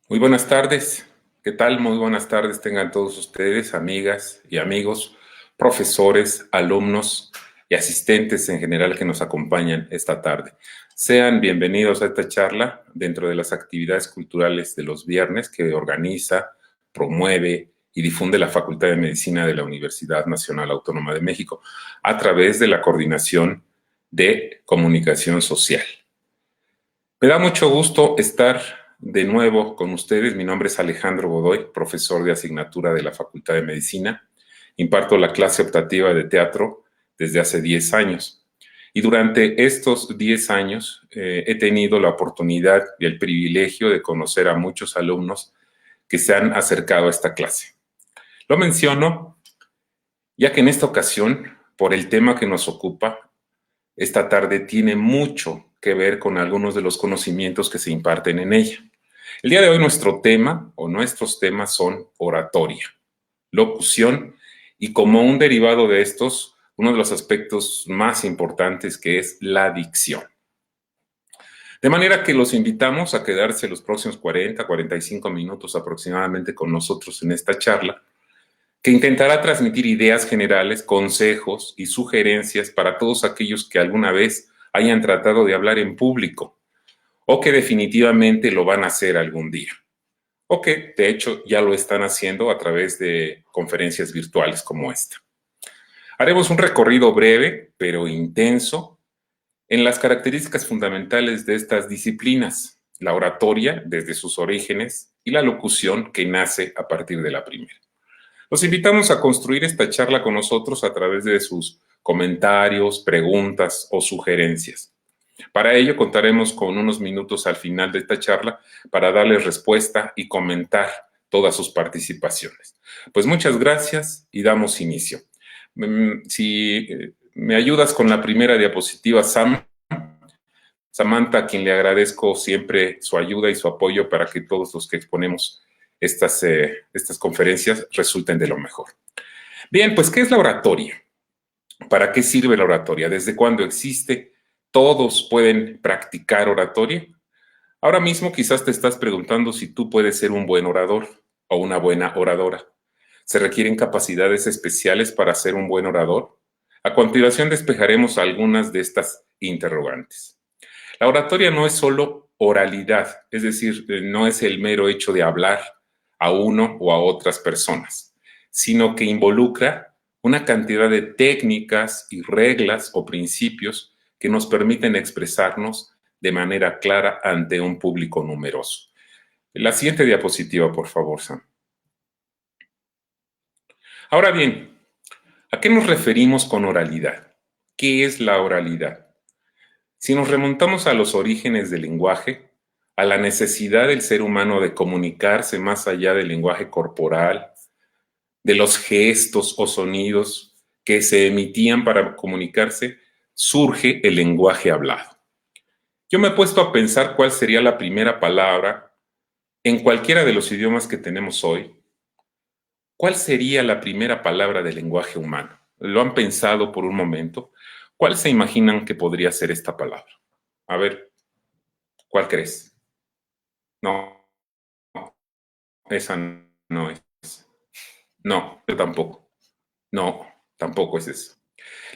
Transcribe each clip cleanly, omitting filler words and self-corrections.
Muy buenas tardes. ¿Qué tal? Muy buenas tardes tengan todos ustedes, amigas y amigos, profesores, alumnos y asistentes en general que nos acompañan esta tarde. Sean bienvenidos a esta charla dentro de las actividades culturales de los viernes que organiza, promueve y difunde la Facultad de Medicina de la Universidad Nacional Autónoma de México a través de la Coordinación de Comunicación Social. Me da mucho gusto estar de nuevo con ustedes. Mi nombre es Alejandro Godoy, profesor de asignatura de la Facultad de Medicina. Imparto la clase optativa de teatro desde hace 10 años. Y durante estos 10 años he tenido la oportunidad y el privilegio de conocer a muchos alumnos que se han acercado a esta clase. Lo menciono ya que en esta ocasión, por el tema que nos ocupa, esta tarde tiene mucho que ver con algunos de los conocimientos que se imparten en ella. El día de hoy nuestro tema o nuestros temas son oratoria, locución y como un derivado de estos, uno de los aspectos más importantes que es la dicción. De manera que los invitamos a quedarse los próximos 45 minutos aproximadamente con nosotros en esta charla, que intentará transmitir ideas generales, consejos y sugerencias para todos aquellos que alguna vez hayan tratado de hablar en público o que definitivamente lo van a hacer algún día o que de hecho ya lo están haciendo a través de conferencias virtuales como esta. Haremos un recorrido breve pero intenso en las características fundamentales de estas disciplinas, la oratoria desde sus orígenes y la locución que nace a partir de la primera. Los invitamos a construir esta charla con nosotros a través de sus comentarios, preguntas o sugerencias. Para ello contaremos con unos minutos al final de esta charla para darles respuesta y comentar todas sus participaciones. Pues muchas gracias y damos inicio. Si me ayudas con la primera diapositiva, Samantha, a quien le agradezco siempre su ayuda y su apoyo para que todos los que exponemos estas conferencias resulten de lo mejor. Bien, pues, ¿qué es la oratoria? ¿Para qué sirve la oratoria? ¿Desde cuándo existe? ¿Todos pueden practicar oratoria? Ahora mismo quizás te estás preguntando si tú puedes ser un buen orador o una buena oradora. ¿Se requieren capacidades especiales para ser un buen orador? A continuación despejaremos algunas de estas interrogantes. La oratoria no es solo oralidad, es decir, no es el mero hecho de hablar a uno o a otras personas, sino que involucra una cantidad de técnicas y reglas o principios que nos permiten expresarnos de manera clara ante un público numeroso. La siguiente diapositiva, por favor, Sam. Ahora bien, ¿a qué nos referimos con oralidad? ¿Qué es la oralidad? Si nos remontamos a los orígenes del lenguaje, a la necesidad del ser humano de comunicarse más allá del lenguaje corporal, de los gestos o sonidos que se emitían para comunicarse, surge el lenguaje hablado. Yo me he puesto a pensar cuál sería la primera palabra en cualquiera de los idiomas que tenemos hoy. ¿Cuál sería la primera palabra del lenguaje humano? ¿Lo han pensado por un momento? ¿Cuál se imaginan que podría ser esta palabra? A ver, ¿cuál crees? No, esa no es. No, yo tampoco. No, tampoco es eso.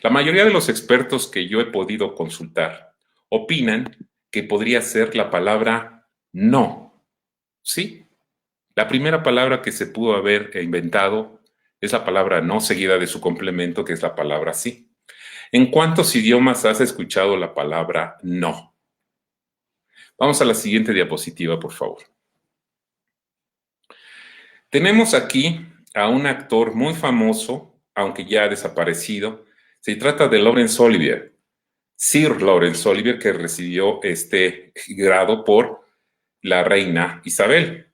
La mayoría de los expertos que yo he podido consultar opinan que podría ser la palabra no. ¿Sí? La primera palabra que se pudo haber inventado es la palabra no, seguida de su complemento, que es la palabra sí. ¿En cuántos idiomas has escuchado la palabra no? Vamos a la siguiente diapositiva, por favor. Tenemos aquí a un actor muy famoso, aunque ya ha desaparecido. Se trata de Laurence Olivier, Sir Laurence Olivier, que recibió este grado por la reina Isabel.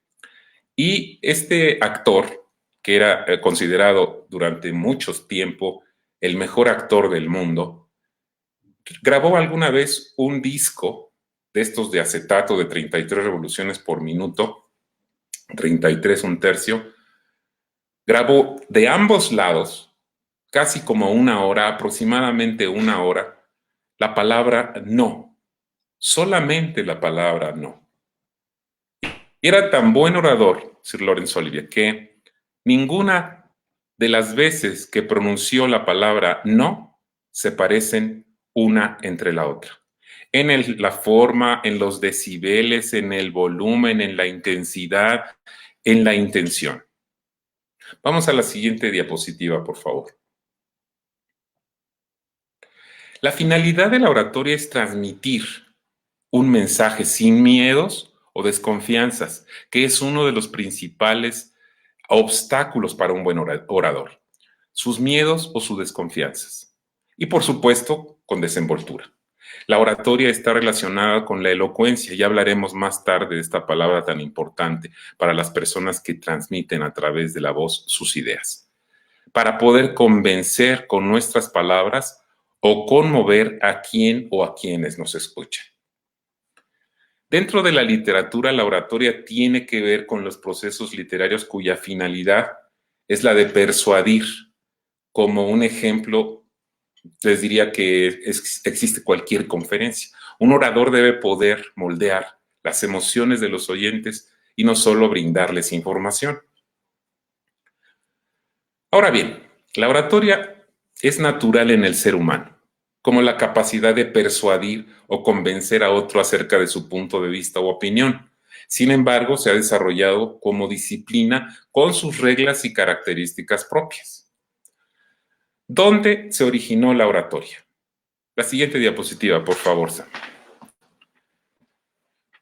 Y este actor, que era considerado durante mucho tiempo el mejor actor del mundo, grabó alguna vez un disco de estos de acetato de 33 revoluciones por minuto, 33 un tercio, grabó de ambos lados, casi como una hora, aproximadamente una hora, la palabra no, solamente la palabra no. Y era tan buen orador, Sir Laurence Olivier, que ninguna de las veces que pronunció la palabra no se parecen una entre la otra. En la forma, en los decibeles, en el volumen, en la intensidad, en la intención. Vamos a la siguiente diapositiva, por favor. La finalidad de la oratoria es transmitir un mensaje sin miedos o desconfianzas, que es uno de los principales obstáculos para un buen orador. Sus miedos o sus desconfianzas. Y por supuesto, con desenvoltura. La oratoria está relacionada con la elocuencia. Ya hablaremos más tarde de esta palabra tan importante para las personas que transmiten a través de la voz sus ideas. Para poder convencer con nuestras palabras o conmover a quien o a quienes nos escuchan. Dentro de la literatura, la oratoria tiene que ver con los procesos literarios cuya finalidad es la de persuadir. Como un ejemplo, les diría que existe cualquier conferencia. Un orador debe poder moldear las emociones de los oyentes y no solo brindarles información. Ahora bien, la oratoria es natural en el ser humano, como la capacidad de persuadir o convencer a otro acerca de su punto de vista o opinión. Sin embargo, se ha desarrollado como disciplina con sus reglas y características propias. ¿Dónde se originó la oratoria? La siguiente diapositiva, por favor, Sam.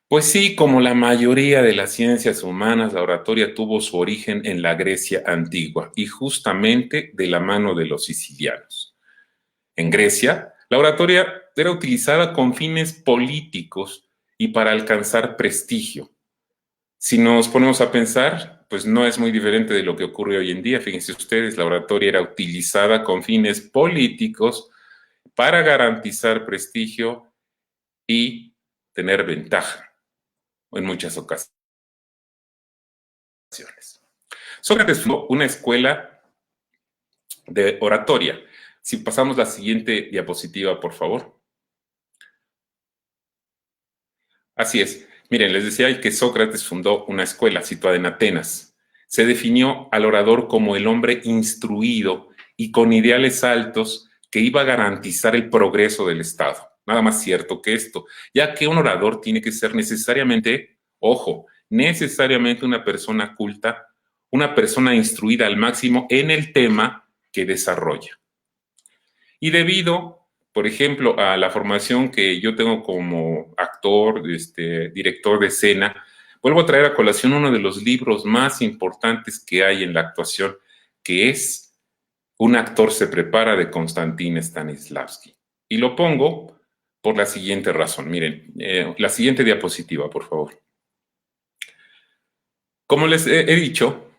Pues sí, como la mayoría de las ciencias humanas, la oratoria tuvo su origen en la Grecia antigua y justamente de la mano de los sicilianos. En Grecia, la oratoria era utilizada con fines políticos y para alcanzar prestigio. Si nos ponemos a pensar, pues no es muy diferente de lo que ocurre hoy en día. Fíjense ustedes, la oratoria era utilizada con fines políticos para garantizar prestigio y tener ventaja en muchas ocasiones. Sócrates fundó una escuela de oratoria. Si pasamos la siguiente diapositiva, por favor. Así es. Miren, les decía que Sócrates fundó una escuela situada en Atenas. Se definió al orador como el hombre instruido y con ideales altos que iba a garantizar el progreso del Estado. Nada más cierto que esto, ya que un orador tiene que ser necesariamente, ojo, necesariamente una persona culta, una persona instruida al máximo en el tema que desarrolla. Y debido, por ejemplo, a la formación que yo tengo como actor, director de escena, vuelvo a traer a colación uno de los libros más importantes que hay en la actuación, que es Un actor se prepara, de Konstantin Stanislavski. Y lo pongo por la siguiente razón. Miren, la siguiente diapositiva, por favor. Como les he dicho,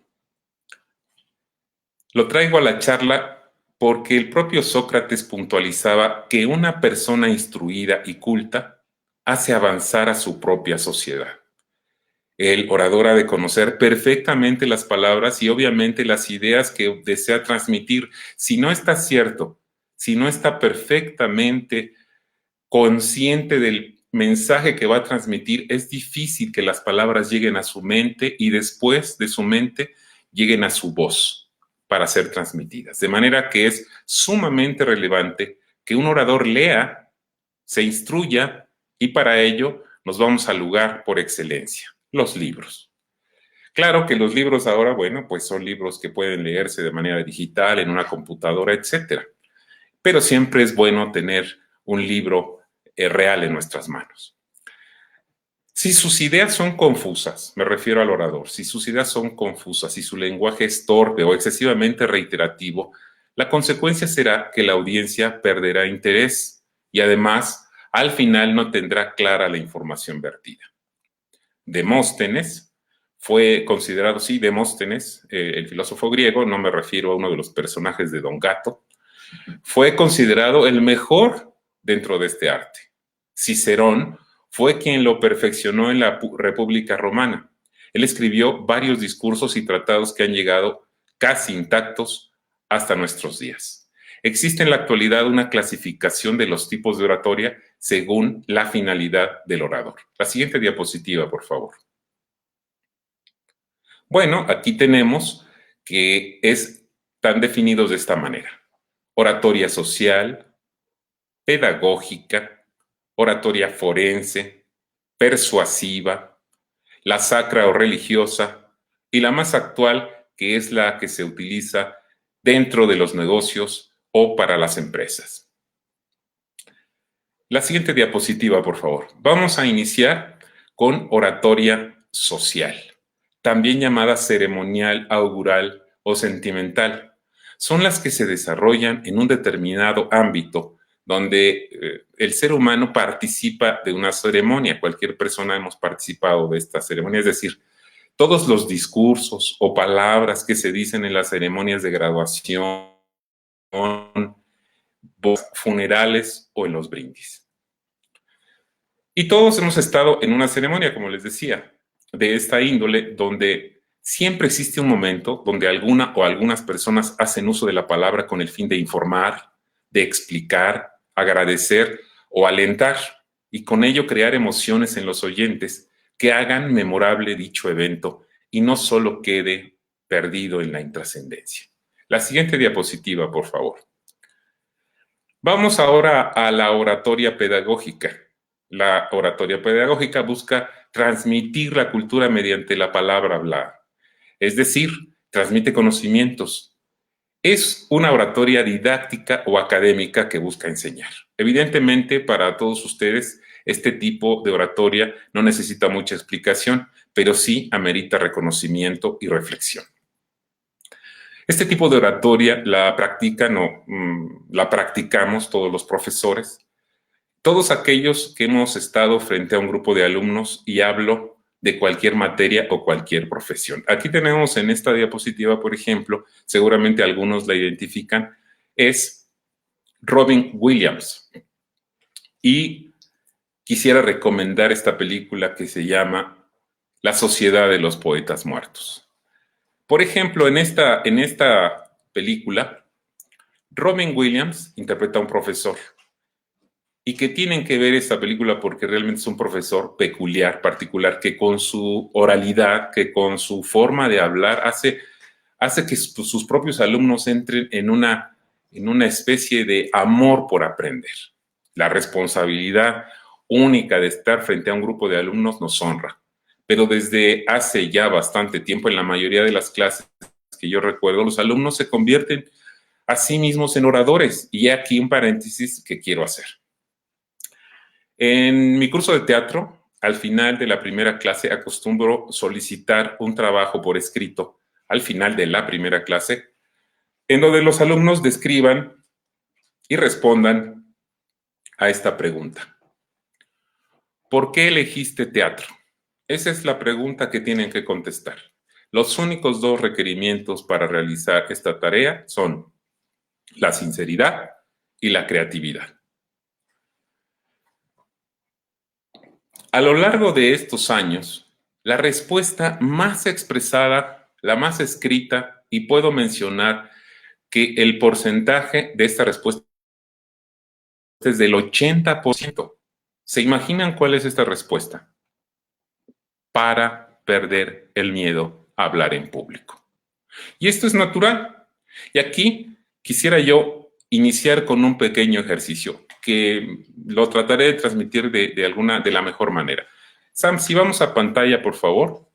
lo traigo a la charla porque el propio Sócrates puntualizaba que una persona instruida y culta hace avanzar a su propia sociedad. El orador ha de conocer perfectamente las palabras y obviamente las ideas que desea transmitir. Si no está cierto, si no está perfectamente consciente del mensaje que va a transmitir, es difícil que las palabras lleguen a su mente y después de su mente lleguen a su voz para ser transmitidas. De manera que es sumamente relevante que un orador lea, se instruya y para ello nos vamos al lugar por excelencia, los libros. Claro que los libros ahora, bueno, pues son libros que pueden leerse de manera digital, en una computadora, etcétera. Pero siempre es bueno tener un libro real en nuestras manos. Si sus ideas son confusas, me refiero al orador, si sus ideas son confusas, si su lenguaje es torpe o excesivamente reiterativo, la consecuencia será que la audiencia perderá interés y además al final no tendrá clara la información vertida. Demóstenes fue considerado, sí, Demóstenes, el filósofo griego, no me refiero a uno de los personajes de Don Gato, fue considerado el mejor dentro de este arte. Cicerón fue quien lo perfeccionó en la República Romana. Él escribió varios discursos y tratados que han llegado casi intactos hasta nuestros días. Existe en la actualidad una clasificación de los tipos de oratoria según la finalidad del orador. La siguiente diapositiva, por favor. Bueno, aquí tenemos que están definidos de esta manera: oratoria social, pedagógica, oratoria forense, persuasiva, la sacra o religiosa, y la más actual, que es la que se utiliza dentro de los negocios o para las empresas. La siguiente diapositiva, por favor. Vamos a iniciar con oratoria social, también llamada ceremonial, augural o sentimental. Son las que se desarrollan en un determinado ámbito donde el ser humano participa de una ceremonia. Cualquier persona hemos participado de esta ceremonia, es decir, todos los discursos o palabras que se dicen en las ceremonias de graduación, funerales o en los brindis. Y todos hemos estado en una ceremonia, como les decía, de esta índole, donde siempre existe un momento donde alguna o algunas personas hacen uso de la palabra con el fin de informar, de explicar, agradecer o alentar, y con ello crear emociones en los oyentes que hagan memorable dicho evento y no solo quede perdido en la intrascendencia. La siguiente diapositiva, por favor. Vamos ahora a la oratoria pedagógica. La oratoria pedagógica busca transmitir la cultura mediante la palabra hablada, es decir, transmite conocimientos. Es una oratoria didáctica o académica que busca enseñar. Evidentemente, para todos ustedes, este tipo de oratoria no necesita mucha explicación, pero sí amerita reconocimiento y reflexión. Este tipo de oratoria la practicamos todos los profesores, todos aquellos que hemos estado frente a un grupo de alumnos, y hablo de cualquier materia o cualquier profesión. Aquí tenemos en esta diapositiva, por ejemplo, seguramente algunos la identifican, es Robin Williams. Y quisiera recomendar esta película que se llama La Sociedad de los Poetas Muertos. Por ejemplo, en esta película, Robin Williams interpreta a un profesor. Y que tienen que ver esta película porque realmente es un profesor peculiar, particular, que con su oralidad, que con su forma de hablar, hace que sus propios alumnos entren en una especie de amor por aprender. La responsabilidad única de estar frente a un grupo de alumnos nos honra. Pero desde hace ya bastante tiempo, en la mayoría de las clases que yo recuerdo, los alumnos se convierten a sí mismos en oradores. Y aquí un paréntesis que quiero hacer. En mi curso de teatro, al final de la primera clase, acostumbro solicitar un trabajo por escrito al final de la primera clase, en donde los alumnos describan y respondan a esta pregunta. ¿Por qué elegiste teatro? Esa es la pregunta que tienen que contestar. Los únicos dos requerimientos para realizar esta tarea son la sinceridad y la creatividad. A lo largo de estos años, la respuesta más expresada, la más escrita, y puedo mencionar que el porcentaje de esta respuesta es del 80%. ¿Se imaginan cuál es esta respuesta? Para perder el miedo a hablar en público. Y esto es natural. Y aquí quisiera yo iniciar con un pequeño ejercicio que lo trataré de transmitir de la mejor manera. Sam, si vamos a pantalla, por favor.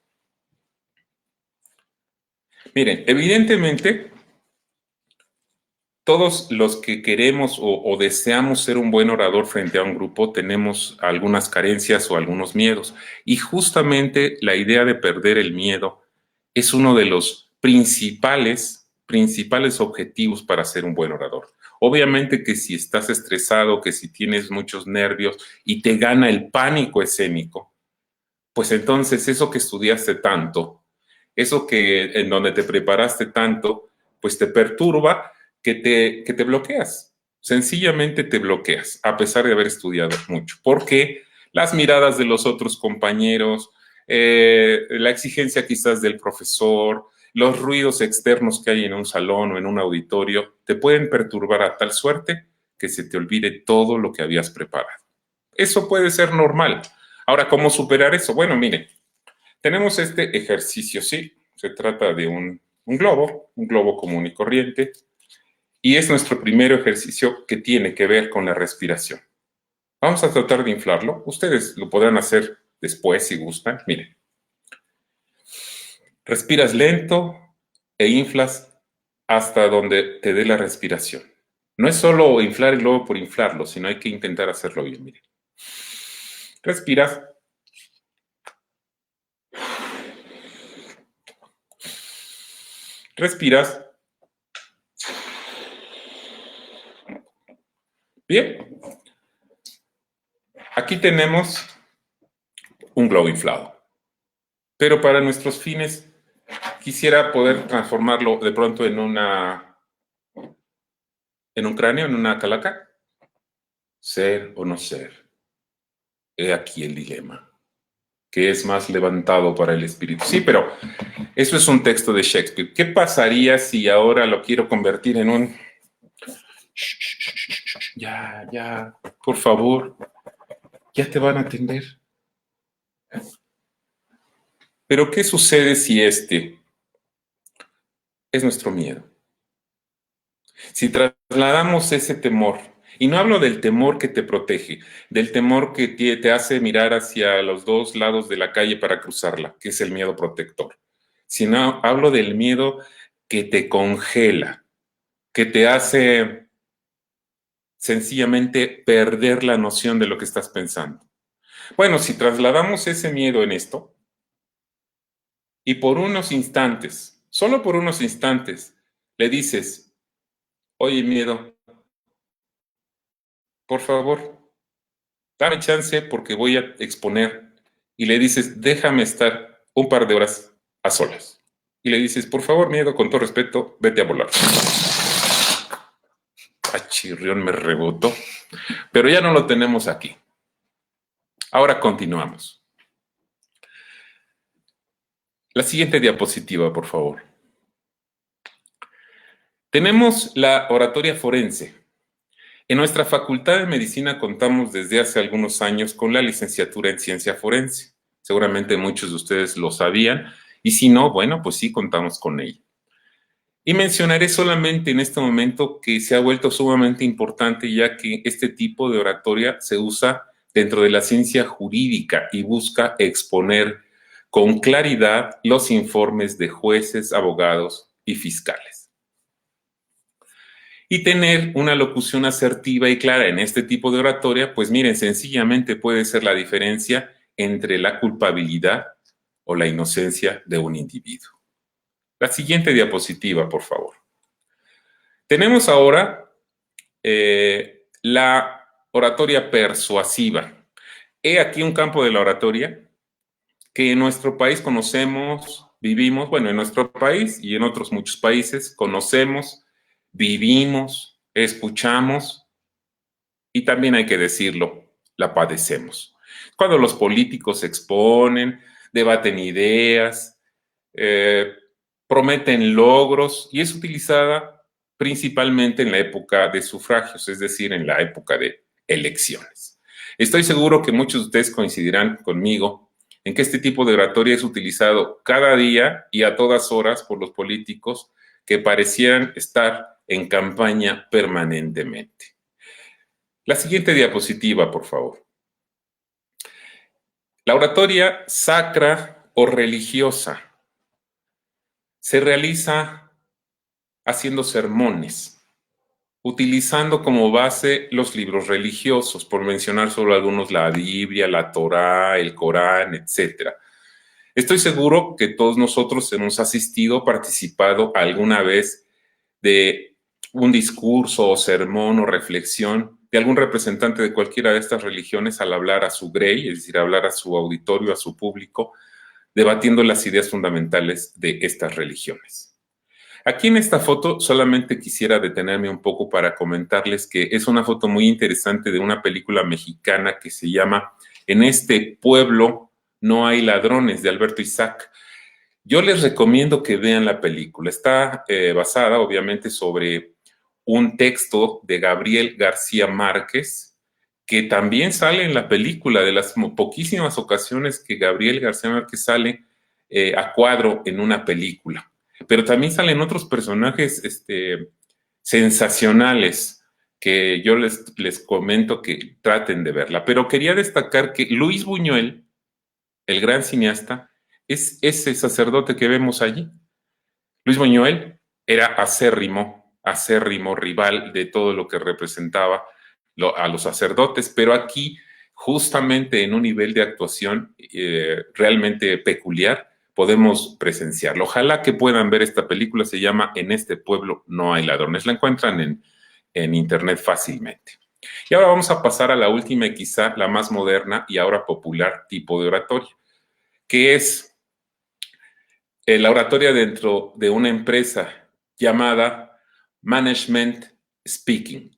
Miren, evidentemente, todos los que queremos o deseamos ser un buen orador frente a un grupo tenemos algunas carencias o algunos miedos. Y justamente la idea de perder el miedo es uno de los principales objetivos para ser un buen orador. Obviamente que si estás estresado, que si tienes muchos nervios y te gana el pánico escénico, pues entonces eso que estudiaste tanto, eso que en donde te preparaste tanto, pues te perturba, que te bloqueas. Sencillamente te bloqueas, a pesar de haber estudiado mucho. Porque las miradas de los otros compañeros, la exigencia quizás del profesor, los ruidos externos que hay en un salón o en un auditorio, te pueden perturbar a tal suerte que se te olvide todo lo que habías preparado. Eso puede ser normal. Ahora, ¿cómo superar eso? Bueno, miren, tenemos este ejercicio, ¿sí? Se trata de un globo común y corriente, y es nuestro primer ejercicio que tiene que ver con la respiración. Vamos a tratar de inflarlo. Ustedes lo podrán hacer después si gustan. Miren, respiras lento e inflas hasta donde te dé la respiración. No es solo inflar el globo por inflarlo, sino hay que intentar hacerlo bien. Miren. Respiras. Respiras. Bien. Aquí tenemos un globo inflado. Pero para nuestros fines, quisiera poder transformarlo de pronto en un cráneo, en una calaca. Ser o no ser. He aquí el dilema. ¿Qué es más levantado para el espíritu? Sí, pero eso es un texto de Shakespeare. ¿Qué pasaría si ahora lo quiero convertir en un... Ya, por favor, ya te van a atender. Pero ¿qué sucede si este es nuestro miedo? Si trasladamos ese temor, y no hablo del temor que te protege, del temor que te hace mirar hacia los dos lados de la calle para cruzarla, que es el miedo protector, sino hablo del miedo que te congela, que te hace sencillamente perder la noción de lo que estás pensando. Bueno, si trasladamos ese miedo en esto, y por unos instantes, solo por unos instantes, le dices, oye miedo, por favor, dame chance porque voy a exponer, y le dices, déjame estar un par de horas a solas. Y le dices, por favor, miedo, con todo respeto, vete a volar. Chirrión me rebotó, pero ya no lo tenemos aquí. Ahora continuamos. La siguiente diapositiva, por favor. Tenemos la oratoria forense. En nuestra Facultad de Medicina contamos desde hace algunos años con la licenciatura en Ciencia Forense. Seguramente muchos de ustedes lo sabían, y si no, bueno, pues sí, contamos con ella. Y mencionaré solamente en este momento que se ha vuelto sumamente importante, ya que este tipo de oratoria se usa dentro de la ciencia jurídica y busca exponer con claridad los informes de jueces, abogados y fiscales. Y tener una locución asertiva y clara en este tipo de oratoria, pues miren, sencillamente puede ser la diferencia entre la culpabilidad o la inocencia de un individuo. La siguiente diapositiva, por favor. Tenemos ahora la oratoria persuasiva. He aquí un campo de la oratoria que en nuestro país conocemos, vivimos, bueno, en nuestro país y en otros muchos países conocemos, vivimos, escuchamos y también hay que decirlo, la padecemos. Cuando los políticos se exponen, debaten ideas, prometen logros y es utilizada principalmente en la época de sufragios, es decir, en la época de elecciones. Estoy seguro que muchos de ustedes coincidirán conmigo en que este tipo de oratoria es utilizado cada día y a todas horas por los políticos que parecieran estar en campaña permanentemente. La siguiente diapositiva, por favor. La oratoria sacra o religiosa se realiza haciendo sermones, utilizando como base los libros religiosos, por mencionar solo algunos, la Biblia, la Torá, el Corán, etc. Estoy seguro que todos nosotros hemos asistido, participado alguna vez de un discurso o sermón o reflexión de algún representante de cualquiera de estas religiones al hablar a su grey, es decir, hablar a su auditorio, a su público, debatiendo las ideas fundamentales de estas religiones. Aquí en esta foto solamente quisiera detenerme un poco para comentarles que es una foto muy interesante de una película mexicana que se llama En este pueblo no hay ladrones, de Alberto Isaac. Yo les recomiendo que vean la película. Está basada obviamente sobre un texto de Gabriel García Márquez, que también sale en la película. De las poquísimas ocasiones que Gabriel García Márquez sale a cuadro en una película. Pero también salen otros personajes sensacionales que yo les comento que traten de verla. Pero quería destacar que Luis Buñuel, el gran cineasta, es ese sacerdote que vemos allí. Luis Buñuel era acérrimo rival de todo lo que representaba a los sacerdotes, pero aquí, justamente en un nivel de actuación realmente peculiar, podemos presenciarlo. Ojalá que puedan ver esta película, se llama En este pueblo no hay ladrones. La encuentran en internet fácilmente. Y ahora vamos a pasar a la última y quizá la más moderna y ahora popular tipo de oratoria, que es la oratoria dentro de una empresa llamada Management Speaking.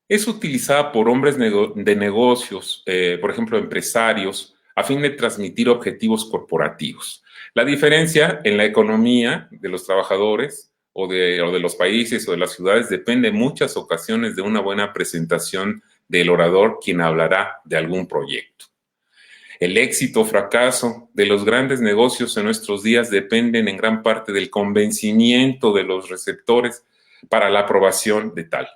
Es utilizada por hombres de negocios, por ejemplo, empresarios, a fin de transmitir objetivos corporativos. La diferencia en la economía de los trabajadores o de los países o de las ciudades depende en muchas ocasiones de una buena presentación del orador, quien hablará de algún proyecto. El éxito o fracaso de los grandes negocios en nuestros días dependen en gran parte del convencimiento de los receptores para la aprobación de tal.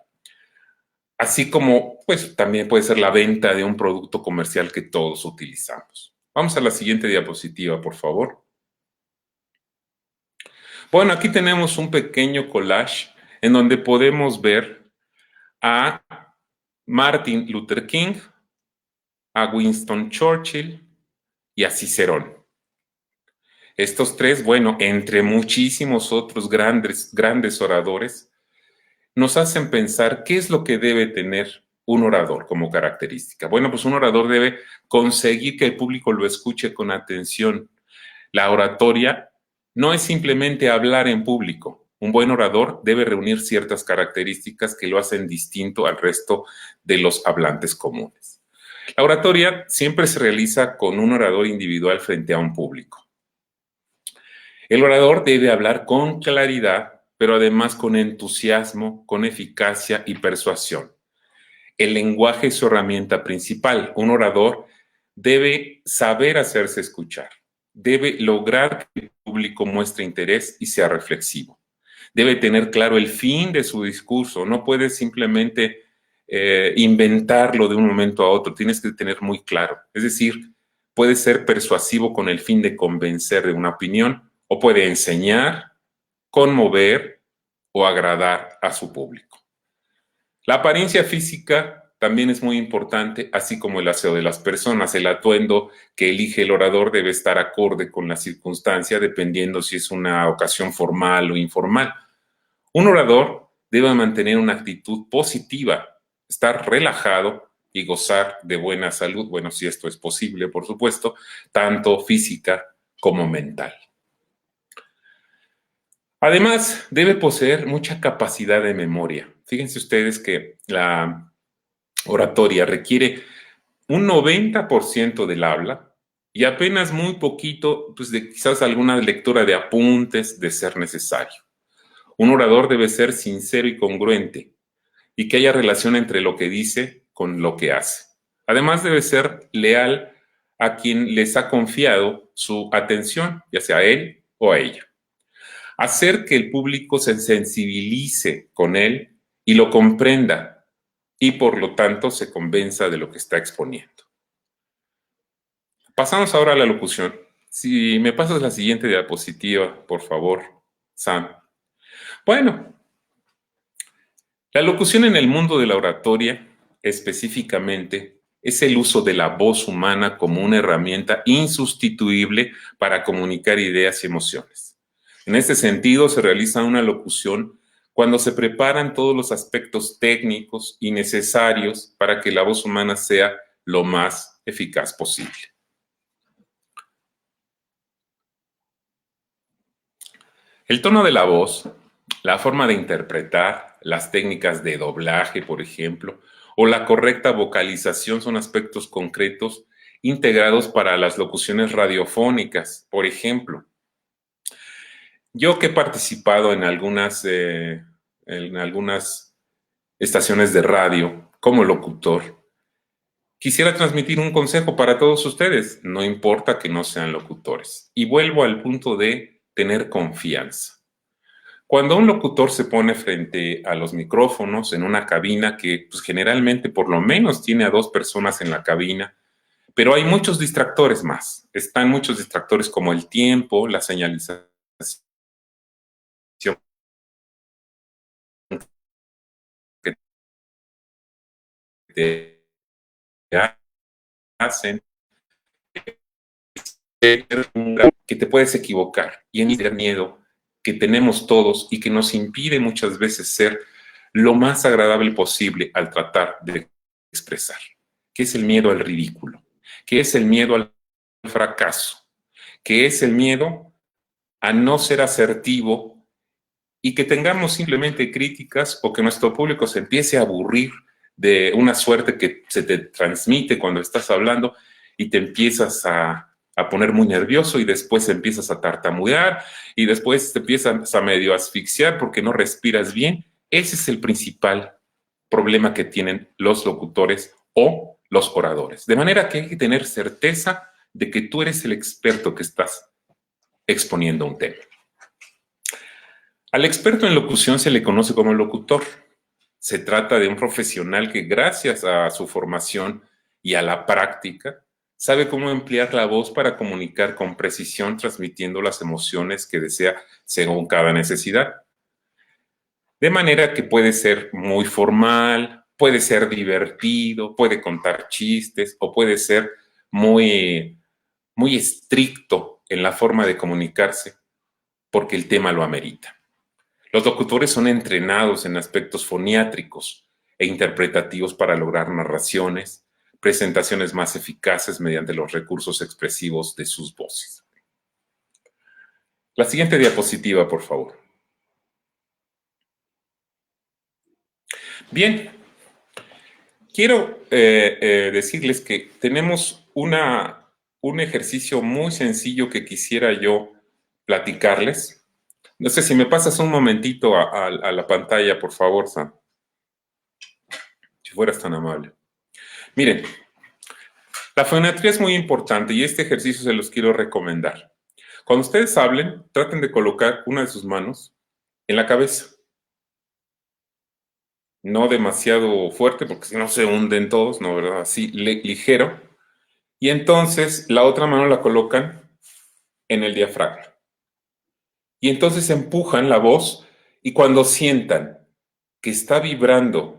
Así como, pues, también puede ser la venta de un producto comercial que todos utilizamos. Vamos a la siguiente diapositiva, por favor. Bueno, aquí tenemos un pequeño collage en donde podemos ver a Martin Luther King, a Winston Churchill y a Cicerón. Estos tres, bueno, entre muchísimos otros grandes oradores, nos hacen pensar qué es lo que debe tener un orador como característica. Bueno, pues un orador debe conseguir que el público lo escuche con atención. La oratoria no es simplemente hablar en público. Un buen orador debe reunir ciertas características que lo hacen distinto al resto de los hablantes comunes. La oratoria siempre se realiza con un orador individual frente a un público. El orador debe hablar con claridad, pero además con entusiasmo, con eficacia y persuasión. El lenguaje es su herramienta principal. Un orador debe saber hacerse escuchar. Debe lograr que el público muestre interés y sea reflexivo. Debe tener claro el fin de su discurso. No puede simplemente inventarlo de un momento a otro. Tienes que tener muy claro. Es decir, puede ser persuasivo con el fin de convencer de una opinión o puede enseñar, conmover o agradar a su público. La apariencia física también es muy importante, así como el aseo de las personas. El atuendo que elige el orador debe estar acorde con la circunstancia, dependiendo si es una ocasión formal o informal. Un orador debe mantener una actitud positiva, estar relajado y gozar de buena salud, bueno, si esto es posible, por supuesto, tanto física como mental. Además, debe poseer mucha capacidad de memoria. Fíjense ustedes que la oratoria requiere un 90% del habla y apenas muy poquito, pues de quizás alguna lectura de apuntes de ser necesario. Un orador debe ser sincero y congruente y que haya relación entre lo que dice con lo que hace. Además, debe ser leal a quien les ha confiado su atención, ya sea a él o a ella. Hacer que el público se sensibilice con él y lo comprenda y por lo tanto se convenza de lo que está exponiendo. Pasamos ahora a la locución. Si me pasas la siguiente diapositiva, por favor, Sam. Bueno, la locución en el mundo de la oratoria, específicamente, es el uso de la voz humana como una herramienta insustituible para comunicar ideas y emociones. En este sentido, se realiza una locución cuando se preparan todos los aspectos técnicos y necesarios para que la voz humana sea lo más eficaz posible. El tono de la voz, la forma de interpretar, las técnicas de doblaje, por ejemplo, o la correcta vocalización son aspectos concretos integrados para las locuciones radiofónicas, por ejemplo. Yo que he participado en algunas estaciones de radio como locutor, Quisiera transmitir un consejo para todos ustedes, no importa que no sean locutores. Y vuelvo al punto de tener confianza. Cuando un locutor se pone frente a los micrófonos en una cabina que pues, generalmente por lo menos tiene a 2 personas en la cabina, pero hay muchos distractores más. Están muchos distractores como el tiempo, la señalización que te hacen, que te puedes equivocar y en el miedo que tenemos todos y que nos impide muchas veces ser lo más agradable posible al tratar de expresar, que es el miedo al ridículo, que es el miedo al fracaso, que es el miedo a no ser asertivo y que tengamos simplemente críticas o que nuestro público se empiece a aburrir de una suerte que se te transmite cuando estás hablando y te empiezas a poner muy nervioso y después empiezas a tartamudear y después te empiezas a medio asfixiar porque no respiras bien. Ese es el principal problema que tienen los locutores o los oradores. De manera que hay que tener certeza de que tú eres el experto que estás exponiendo un tema. Al experto en locución se le conoce como locutor. Se trata de un profesional que gracias a su formación y a la práctica sabe cómo emplear la voz para comunicar con precisión, transmitiendo las emociones que desea según cada necesidad. De manera que puede ser muy formal, puede ser divertido, puede contar chistes o puede ser muy estricto en la forma de comunicarse porque el tema lo amerita. Los locutores son entrenados en aspectos foniátricos e interpretativos para lograr narraciones, presentaciones más eficaces mediante los recursos expresivos de sus voces. La siguiente diapositiva, por favor. Bien, quiero decirles que tenemos un ejercicio muy sencillo que quisiera yo platicarles. No sé si me pasas un momentito a la pantalla, por favor, Sam. Si fueras tan amable. Miren, la fonatría es muy importante y este ejercicio se los quiero recomendar. Cuando ustedes hablen, traten de colocar una de sus manos en la cabeza. No demasiado fuerte porque si no se hunden todos, ¿no? ¿Verdad? Así ligero. Y entonces la otra mano la colocan en el diafragma. Y entonces empujan la voz y cuando sientan que está vibrando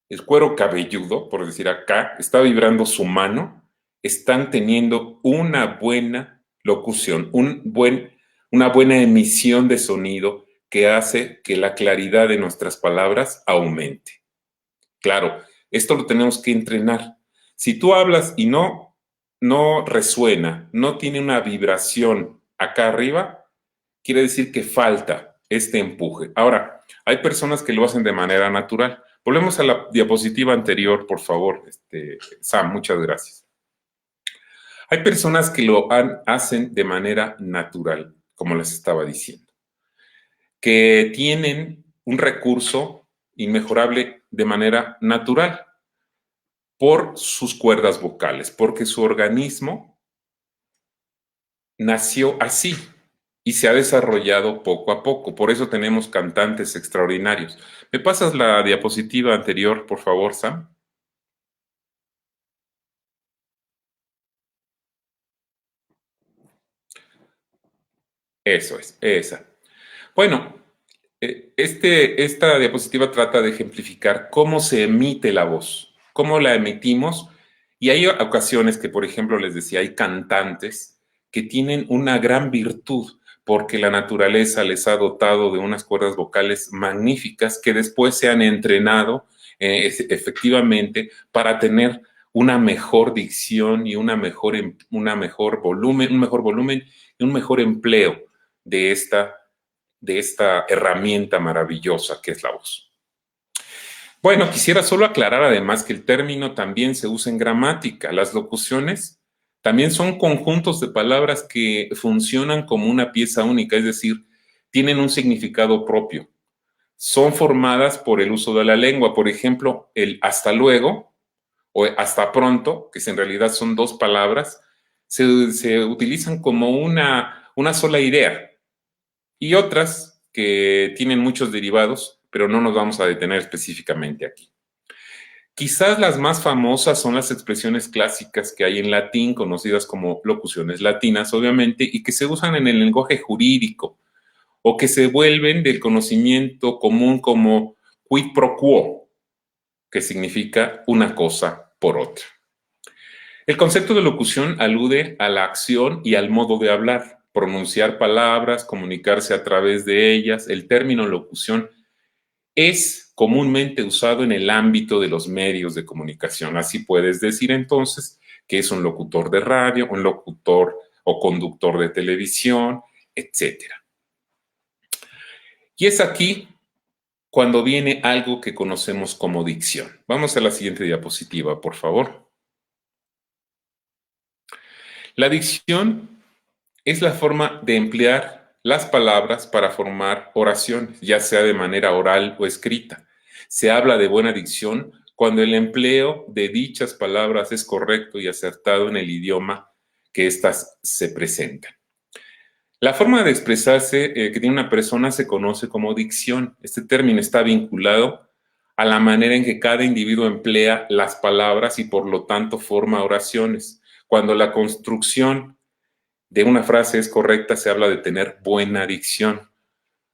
el cuero cabelludo, por decir acá, está vibrando su mano, están teniendo una buena locución, una buena emisión de sonido que hace que la claridad de nuestras palabras aumente. Claro, esto lo tenemos que entrenar. Si tú hablas y no resuena, no tiene una vibración acá arriba, quiere decir que falta este empuje. Ahora, hay personas que lo hacen de manera natural. Volvemos a la diapositiva anterior, por favor, Sam, muchas gracias. Hay personas que lo hacen de manera natural, como les estaba diciendo, que tienen un recurso inmejorable de manera natural por sus cuerdas vocales, porque su organismo nació así y se ha desarrollado poco a poco. Por eso tenemos cantantes extraordinarios. ¿Me pasas la diapositiva anterior, por favor, Sam? Eso es, esa. Bueno, esta diapositiva trata de ejemplificar cómo se emite la voz, cómo la emitimos. Y hay ocasiones que, por ejemplo, les decía, hay cantantes que tienen una gran virtud porque la naturaleza les ha dotado de unas cuerdas vocales magníficas que después se han entrenado efectivamente para tener una mejor dicción y un mejor volumen y un mejor empleo de esta herramienta maravillosa que es la voz. Bueno, quisiera solo aclarar además que el término también se usa en gramática. Las locuciones también son conjuntos de palabras que funcionan como una pieza única, es decir, tienen un significado propio. Son formadas por el uso de la lengua. Por ejemplo, el hasta luego o hasta pronto, que en realidad son dos palabras, se utilizan como una sola idea, y otras que tienen muchos derivados, pero no nos vamos a detener específicamente aquí. Quizás las más famosas son las expresiones clásicas que hay en latín, conocidas como locuciones latinas, obviamente, y que se usan en el lenguaje jurídico, o que se vuelven del conocimiento común como quid pro quo, que significa una cosa por otra. El concepto de locución alude a la acción y al modo de hablar, pronunciar palabras, comunicarse a través de ellas. El término locución es comúnmente usado en el ámbito de los medios de comunicación. Así puedes decir entonces que es un locutor de radio, un locutor o conductor de televisión, etcétera. Y es aquí cuando viene algo que conocemos como dicción. Vamos a la siguiente diapositiva, por favor. La dicción es la forma de emplear las palabras para formar oraciones, ya sea de manera oral o escrita. Se habla de buena dicción cuando el empleo de dichas palabras es correcto y acertado en el idioma que éstas se presentan. La forma de expresarse que tiene una persona se conoce como dicción. Este término está vinculado a la manera en que cada individuo emplea las palabras y por lo tanto forma oraciones. Cuando la construcción de una frase es correcta, se habla de tener buena dicción.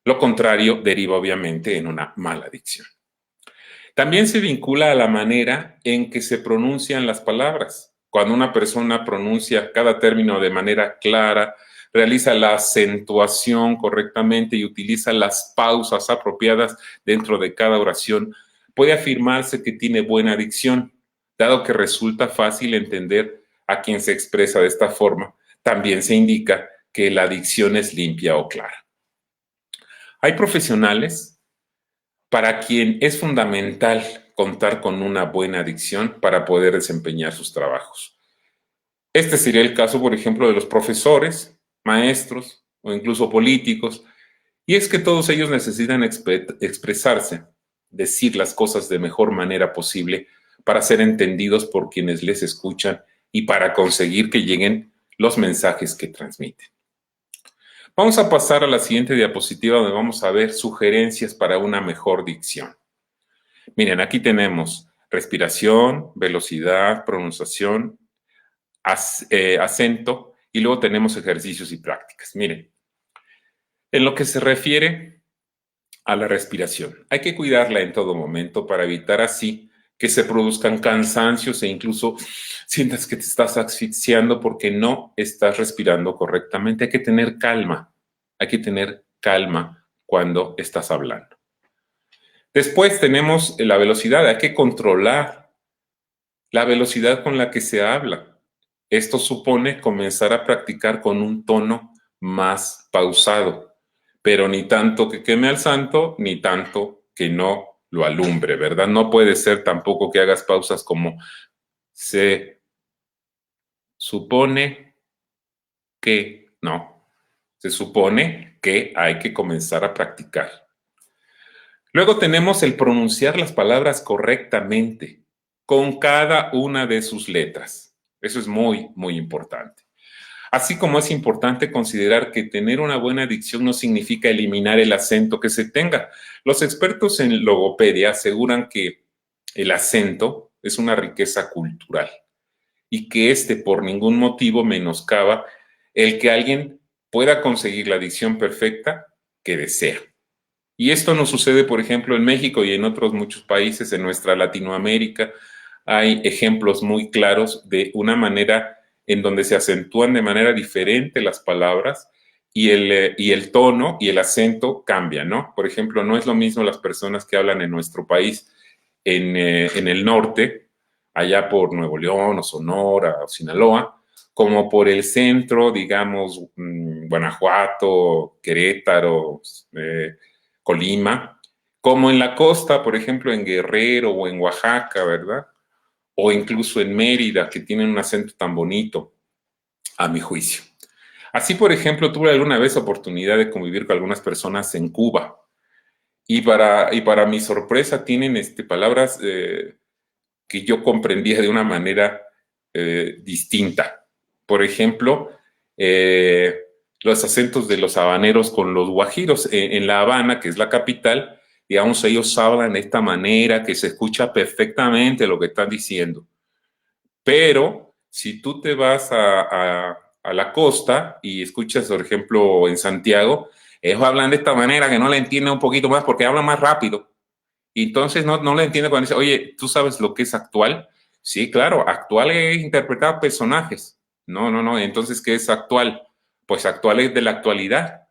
Lo contrario deriva obviamente en una mala dicción. También se vincula a la manera en que se pronuncian las palabras. Cuando una persona pronuncia cada término de manera clara, realiza la acentuación correctamente y utiliza las pausas apropiadas dentro de cada oración, puede afirmarse que tiene buena dicción, dado que resulta fácil entender a quien se expresa de esta forma. También se indica que la dicción es limpia o clara. Hay profesionales para quien es fundamental contar con una buena dicción para poder desempeñar sus trabajos. Este sería el caso, por ejemplo, de los profesores, maestros o incluso políticos, y es que todos ellos necesitan expresarse, decir las cosas de mejor manera posible para ser entendidos por quienes les escuchan y para conseguir que lleguen los mensajes que transmiten. Vamos a pasar a la siguiente diapositiva donde vamos a ver sugerencias para una mejor dicción. Miren, aquí tenemos respiración, velocidad, pronunciación, acento y luego tenemos ejercicios y prácticas. Miren, en lo que se refiere a la respiración, hay que cuidarla en todo momento para evitar así que se produzcan cansancios e incluso sientas que te estás asfixiando porque no estás respirando correctamente. Hay que tener calma cuando estás hablando. Después tenemos la velocidad, hay que controlar la velocidad con la que se habla. Esto supone comenzar a practicar con un tono más pausado, pero ni tanto que queme al santo, ni tanto que no lo alumbre, ¿verdad? No puede ser tampoco que hagas pausas como se supone que, no, se supone que hay que comenzar a practicar. Luego tenemos el pronunciar las palabras correctamente, con cada una de sus letras. Eso es muy, muy importante. Así como es importante considerar que tener una buena dicción no significa eliminar el acento que se tenga. Los expertos en logopedia aseguran que el acento es una riqueza cultural y que por ningún motivo menoscaba el que alguien pueda conseguir la dicción perfecta que desea. Y esto nos sucede, por ejemplo, en México y en otros muchos países en nuestra Latinoamérica. Hay ejemplos muy claros de una manera en donde se acentúan de manera diferente las palabras y el tono y el acento cambian, ¿no? Por ejemplo, no es lo mismo las personas que hablan en nuestro país en el norte, allá por Nuevo León o Sonora o Sinaloa, como por el centro, digamos, Guanajuato, Querétaro, Colima, como en la costa, por ejemplo, en Guerrero o en Oaxaca, ¿verdad? O incluso en Mérida, que tienen un acento tan bonito, a mi juicio. Así, por ejemplo, tuve alguna vez oportunidad de convivir con algunas personas en Cuba y para mi sorpresa tienen palabras que yo comprendía de una manera distinta. Por ejemplo, los acentos de los habaneros con los guajiros. En La Habana, que es la capital, digamos, ellos hablan de esta manera que se escucha perfectamente lo que están diciendo. Pero si tú te vas a la costa y escuchas, por ejemplo, en Santiago, ellos hablan de esta manera que no la entienden un poquito más porque hablan más rápido. Y entonces no la entiende cuando dice, oye, ¿tú sabes lo que es actual? Sí, claro, actual es interpretar personajes. No. Entonces, ¿qué es actual? Pues actual es de la actualidad.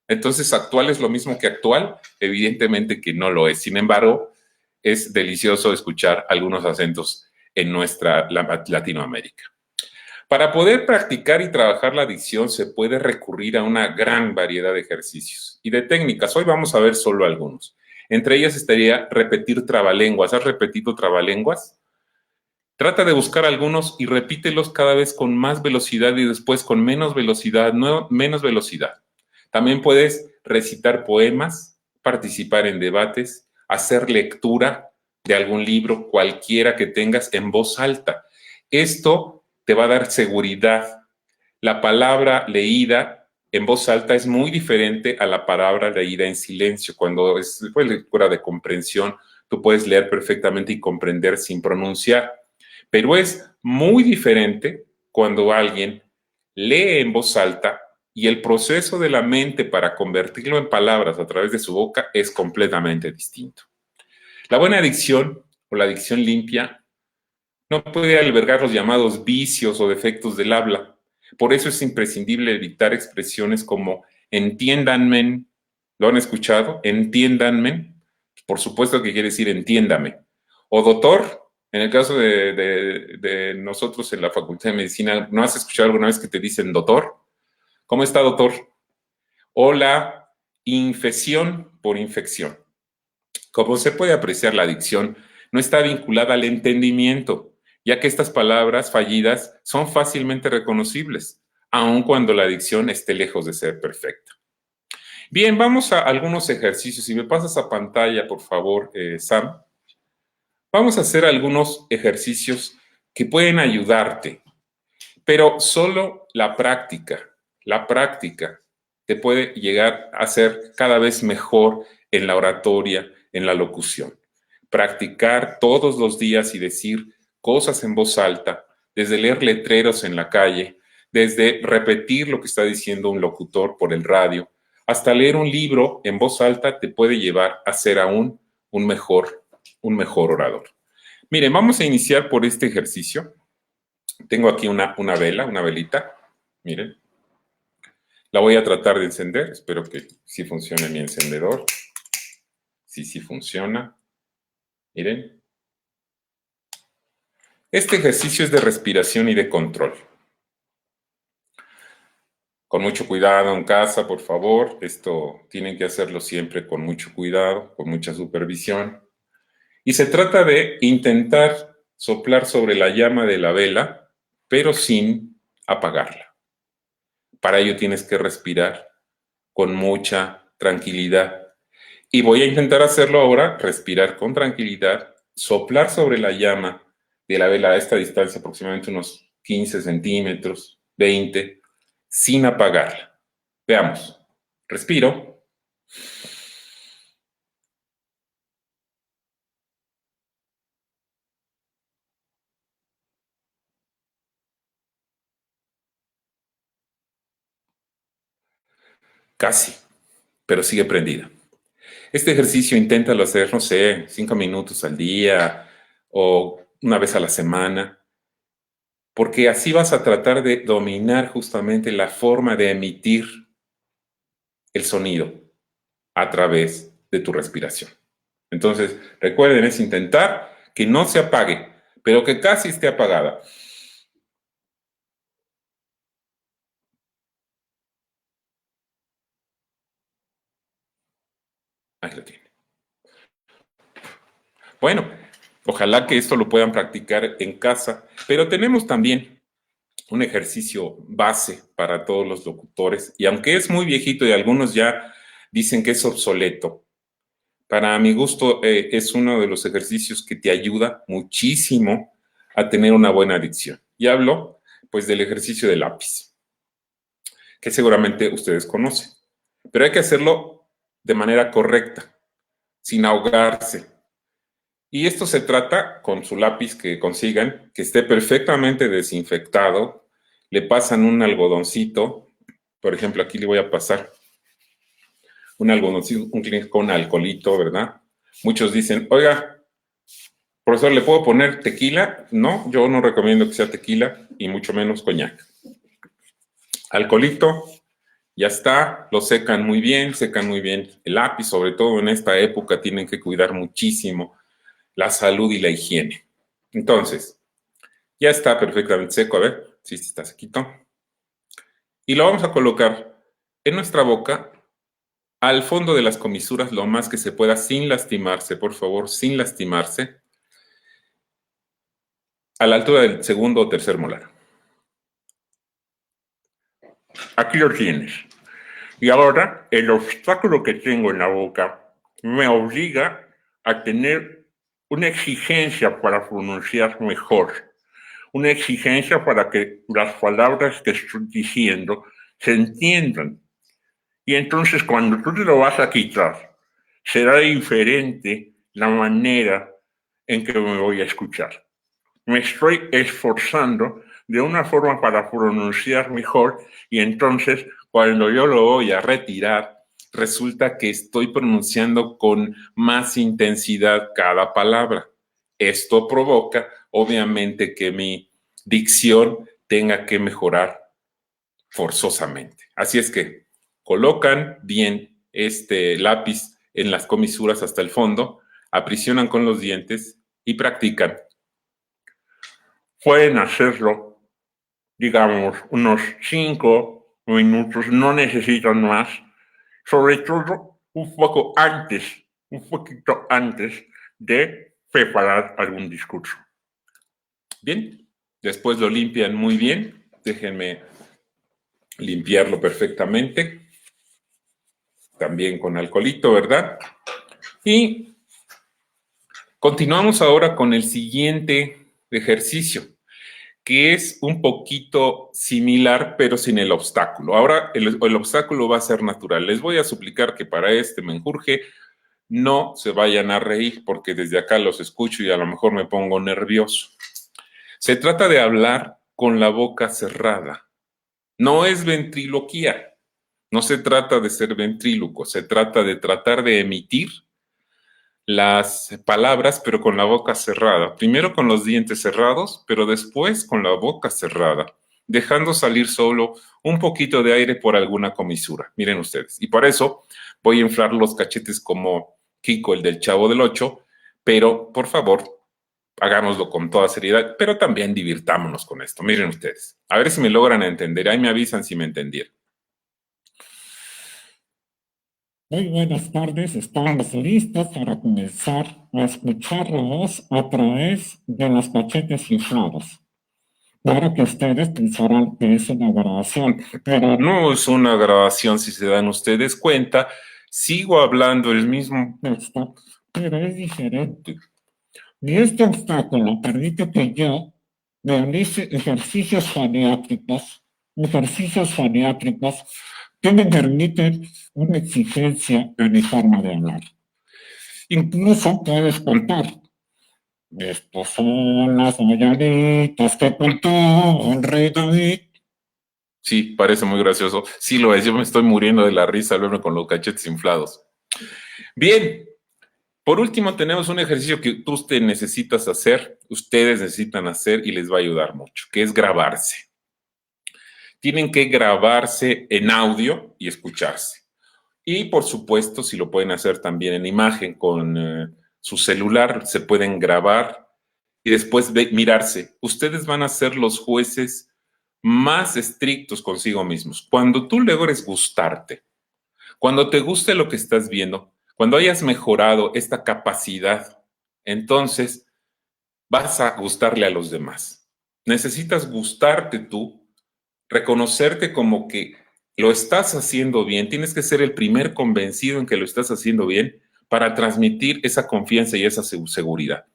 Entonces, actual es lo mismo que actual. Evidentemente que no lo es. Sin embargo, es delicioso escuchar algunos acentos en nuestra Latinoamérica. Para poder practicar y trabajar la dicción se puede recurrir a una gran variedad de ejercicios y de técnicas. Hoy vamos a ver solo algunos. Entre ellas estaría repetir trabalenguas. ¿Has repetido trabalenguas? Trata de buscar algunos y repítelos cada vez con más velocidad y después con menos velocidad, no, menos velocidad. También puedes recitar poemas, participar en debates, hacer lectura de algún libro, cualquiera que tengas, en voz alta. Esto te va a dar seguridad. La palabra leída en voz alta es muy diferente a la palabra leída en silencio. Cuando es lectura de comprensión, tú puedes leer perfectamente y comprender sin pronunciar. Pero es muy diferente cuando alguien lee en voz alta y el proceso de la mente para convertirlo en palabras a través de su boca es completamente distinto. La buena dicción o la dicción limpia no puede albergar los llamados vicios o defectos del habla. Por eso es imprescindible evitar expresiones como entiéndanme. ¿Lo han escuchado? Entiéndanme. Por supuesto que quiere decir entiéndame. O doctor, en el caso de nosotros en la Facultad de Medicina, ¿no has escuchado alguna vez que te dicen doctor? ¿Cómo está, doctor? O la infección por infección. Como se puede apreciar, la dicción no está vinculada al entendimiento, ya que estas palabras fallidas son fácilmente reconocibles, aun cuando la dicción esté lejos de ser perfecta. Bien, vamos a algunos ejercicios. Si me pasas a pantalla, por favor, Sam. Vamos a hacer algunos ejercicios que pueden ayudarte, pero solo la práctica te puede llegar a ser cada vez mejor en la oratoria, en la locución. Practicar todos los días y decir cosas en voz alta, desde leer letreros en la calle, desde repetir lo que está diciendo un locutor por el radio, hasta leer un libro en voz alta te puede llevar a ser aún un mejor orador. Miren, vamos a iniciar por este ejercicio. Tengo aquí una vela, una velita. Miren. La voy a tratar de encender. Espero que sí funcione mi encendedor. Sí funciona. Miren. Este ejercicio es de respiración y de control. Con mucho cuidado en casa, por favor. Esto tienen que hacerlo siempre con mucho cuidado, con mucha supervisión. Y se trata de intentar soplar sobre la llama de la vela, pero sin apagarla. Para ello tienes que respirar con mucha tranquilidad. Y voy a intentar hacerlo ahora, respirar con tranquilidad, soplar sobre la llama de la vela a esta distancia, aproximadamente unos 15 centímetros, 20, sin apagarla. Veamos. Respiro. Casi, pero sigue prendida. Este ejercicio inténtalo hacer, no sé, 5 minutos al día o una vez a la semana, porque así vas a tratar de dominar justamente la forma de emitir el sonido a través de tu respiración. Entonces, recuerden, es intentar que no se apague, pero que casi esté apagada. Ahí lo tiene. Bueno, ojalá que esto lo puedan practicar en casa, pero tenemos también un ejercicio base para todos los locutores, y aunque es muy viejito y algunos ya dicen que es obsoleto, Para mi gusto, es uno de los ejercicios que te ayuda muchísimo a tener una buena adicción. Y hablo, pues, del ejercicio del lápiz, que seguramente ustedes conocen. Pero hay que hacerlo de manera correcta, sin ahogarse. Y esto se trata con su lápiz que consigan, que esté perfectamente desinfectado. Le pasan un algodoncito. Por ejemplo, aquí le voy a pasar un algodoncito, un clic con alcoholito, ¿verdad? Muchos dicen, oiga, profesor, ¿le puedo poner tequila? No, yo no recomiendo que sea tequila y mucho menos coñac. Alcoholito, ya está, lo secan muy bien el lápiz, sobre todo en esta época tienen que cuidar muchísimo la salud y la higiene. Entonces, ya está perfectamente seco, a ver, sí, está sequito. Y lo vamos a colocar en nuestra boca, al fondo de las comisuras, lo más que se pueda, sin lastimarse, por favor, sin lastimarse, a la altura del segundo o tercer molar. Aquí lo tienes. Y ahora el obstáculo que tengo en la boca me obliga a tener una exigencia para pronunciar mejor, una exigencia para que las palabras que estoy diciendo se entiendan. Y entonces cuando tú te lo vas a quitar, será diferente la manera en que me voy a escuchar. Me estoy esforzando de una forma para pronunciar mejor y entonces cuando yo lo voy a retirar, resulta que estoy pronunciando con más intensidad cada palabra. Esto provoca, obviamente, que mi dicción tenga que mejorar forzosamente. Así es que colocan bien este lápiz en las comisuras hasta el fondo, aprisionan con los dientes y practican. Pueden hacerlo, digamos, unos 5 minutos, no necesitan más, sobre todo un poco antes, un poquito antes de preparar algún discurso. Bien, después lo limpian muy bien, déjenme limpiarlo perfectamente, también con alcoholito, ¿verdad? Y continuamos ahora con el siguiente ejercicio, que es un poquito similar, pero sin el obstáculo. Ahora el obstáculo va a ser natural. Les voy a suplicar que para este menjurje no se vayan a reír, porque desde acá los escucho y a lo mejor me pongo nervioso. Se trata de hablar con la boca cerrada. No es ventriloquía. No se trata de ser ventríloco, se trata de tratar de emitir las palabras, pero con la boca cerrada. Primero con los dientes cerrados, pero después con la boca cerrada, dejando salir solo un poquito de aire por alguna comisura. Miren ustedes. Y por eso voy a inflar los cachetes como Kiko, el del Chavo del Ocho, pero por favor, hagámoslo con toda seriedad, pero también divirtámonos con esto. Miren ustedes. A ver si me logran entender. Ahí me avisan si me entendieron. Muy buenas tardes, estamos listos para comenzar a escuchar la voz a través de los cachetes inflados. Claro que ustedes pensarán que es una grabación, pero No es una grabación, si se dan ustedes cuenta. Sigo hablando el mismo texto, pero es diferente. Y este obstáculo permite que yo realice ejercicios foniátricos que me permiten una exigencia en mi forma de hablar. Incluso puedes contar. Estas son las mañanitas que cantó el rey David. Sí, parece muy gracioso. Sí lo es, yo me estoy muriendo de la risa al verme con los cachetes inflados. Bien, por último tenemos un ejercicio que ustedes necesitan hacer y les va a ayudar mucho, que es grabarse. Tienen que grabarse en audio y escucharse. Y por supuesto, si lo pueden hacer también en imagen con su celular, se pueden grabar y después mirarse. Ustedes van a ser los jueces más estrictos consigo mismos. Cuando tú logres gustarte, cuando te guste lo que estás viendo, cuando hayas mejorado esta capacidad, entonces vas a gustarle a los demás. Necesitas gustarte tú, reconocerte como que lo estás haciendo bien, tienes que ser el primer convencido en que lo estás haciendo bien para transmitir esa confianza y esa seguridad.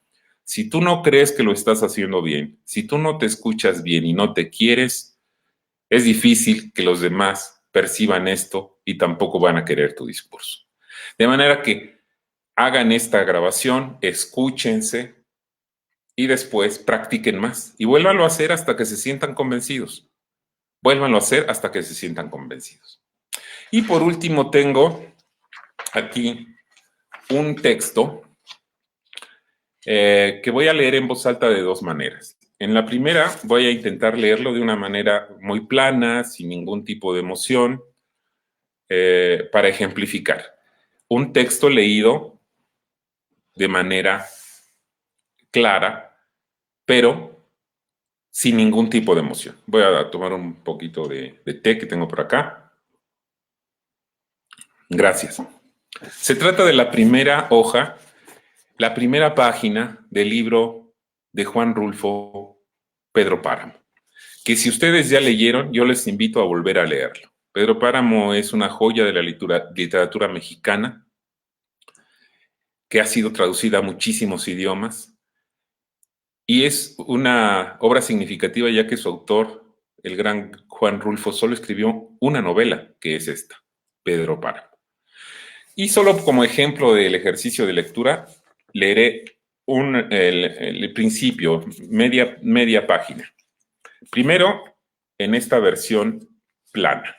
Si tú no crees que lo estás haciendo bien, si tú no te escuchas bien y no te quieres, es difícil que los demás perciban esto y tampoco van a querer tu discurso. De manera que hagan esta grabación, escúchense y después practiquen más y vuélvanlo a hacer hasta que se sientan convencidos. Vuélvanlo a hacer hasta que se sientan convencidos. Y por último tengo aquí un texto que voy a leer en voz alta de dos maneras. En la primera voy a intentar leerlo de una manera muy plana, sin ningún tipo de emoción, para ejemplificar. Un texto leído de manera clara, pero sin ningún tipo de emoción. Voy a tomar un poquito de té que tengo por acá. Gracias. Se trata de la primera hoja, la primera página del libro de Juan Rulfo Pedro Páramo, que si ustedes ya leyeron, yo les invito a volver a leerlo. Pedro Páramo es una joya de la literatura mexicana que ha sido traducida a muchísimos idiomas y es una obra significativa ya que su autor, el gran Juan Rulfo, solo escribió una novela, que es esta, Pedro Páramo. Y solo como ejemplo del ejercicio de lectura, leeré el principio, media página. Primero, en esta versión plana.